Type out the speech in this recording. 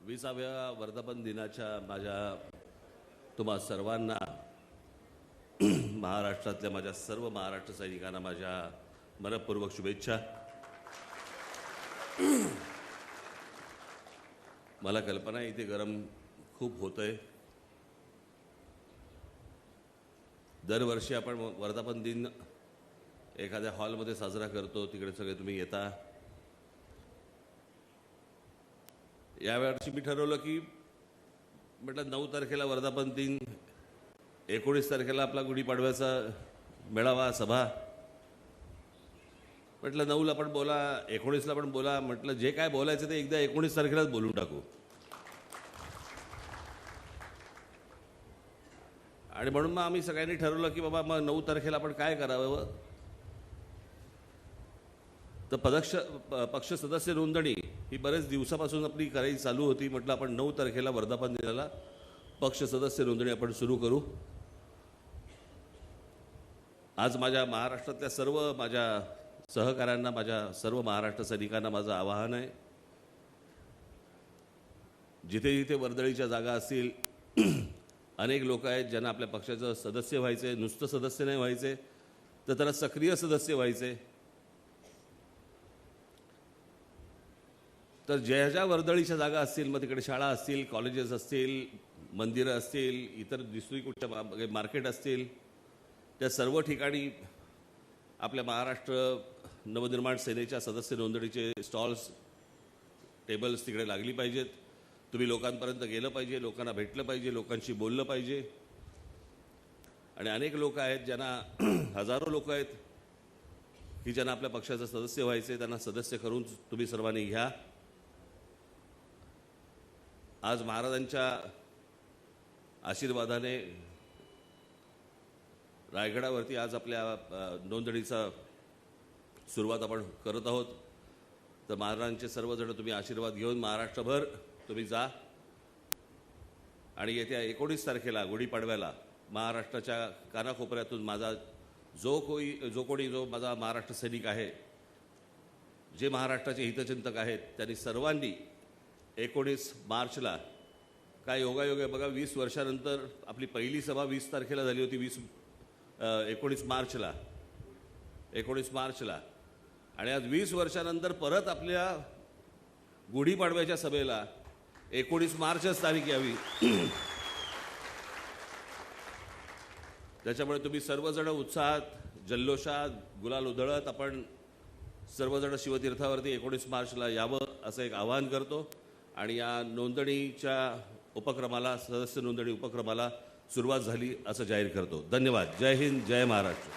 20व्या वर्धापन दिनाच्या माझ्या तुम्हा सर्वांना महाराष्ट्रातल्या माझ्या सर्व महाराष्ट्र सैनिकांना माझ्या मनपूर्वक शुभेच्छा। मला कल्पना आहे इथे गरम खूप होतंय। दरवर्षी आपण वर्धापन दिन एखाद्या हॉलमध्ये साजरा करतो, तिकडे सगळे तुम्ही येता। यावर्षी मी ठरवलं की म्हटलं 9 तारखेला वर्धापन दिन, 19 तारखेला आपला गुढीपाडव्याचा मेळावा सभा, म्हटलं 9ला पण बोला, 19ला पण बोला। म्हटलं जे काय बोलायचं ते एकदा 19 तारखेलाच बोलून टाकू। आणि म्हणून मग आम्ही सगळ्यांनी ठरवलं की बाबा मग 9 तारखेला आपण काय करावं, तर पक्ष सदस्य नोंदणी ही बरेच दिवसापासून आपली करायची चालू होती। म्हटलं आपण 9 तारखेला वर्धापन दिनाला पक्ष सदस्य नोंदणी आपण सुरू करू। आज माझ्या महाराष्ट्रातल्या सर्व माझ्या सहकाऱ्यांना, माझ्या सर्व महाराष्ट्र सैनिकांना माझं आवाहन आहे, जिथे जिथे वर्दळीच्या जागा असतील, अनेक लोक आहेत ज्यांना आपल्या पक्षाचं सदस्य व्हायचे, नुसतं सदस्य नाही व्हायचे तर त्याला सक्रिय सदस्य व्हायचे। तर ज्या ज्या वर्दळीच्या जागा असतील, मग तिकडे शाळा असतील, कॉलेजेस असतील, मंदिरं असतील, इतर दुसरी कुठच्या मार्केट असतील, त्या सर्व ठिकाणी आपल्या महाराष्ट्र नवनिर्माण सेनेच्या सदस्य नोंदणीचे स्टॉल्स, टेबल्स तिकडे लागली पाहिजेत। तुम्ही लोकांपर्यंत गेलं पाहिजे, लोकांना भेटलं पाहिजे, लोकांशी बोललं पाहिजे। आणि अनेक लोक आहेत ज्यांना, हजारो लोक आहेत की ज्यांना आपल्या पक्षाचं सदस्य व्हायचे, त्यांना सदस्य करून तुम्ही सर्वांनी घ्या। आज महाराजांच्या आशीर्वादाने रायगडावरती आज आपल्या नोंदणीचा सुरुवात आपण करत आहोत। तर महाराजांचे सर्वजण तुम्ही आशीर्वाद घेऊन महाराष्ट्रभर तुम्ही जा आणि येत्या 19 तारखेला गुढीपाडव्याला महाराष्ट्राच्या कानाकोपऱ्यातून माझा जो कोणी माझा महाराष्ट्र सैनिक आहे, जे महाराष्ट्राचे हितचिंतक आहेत, त्यांनी सर्वांनी 19 मार्चला, काय योगायोग आहे बघा, 20 वर्षानंतर आपली पहिली सभा 20 तारखेला झाली होती, 19 मार्चला, आणि आज 20 वर्षानंतर परत आपल्या गुढीपाडव्याच्या सभेला 19 मार्चच तारीख यावी। त्याच्यामुळे तुम्ही सर्वजण उत्साहात, जल्लोषात, गुलाल उधळत आपण सर्वजण शिवतीर्थावरती 19 मार्चला यावं असं एक आवाहन करतो। आणि या नोंदणीच्या उपक्रमाला, सदस्य नोंदणी उपक्रमाला सुरुवात झाली असं जाहीर करतो। धन्यवाद। जय हिंद, जय महाराष्ट्र।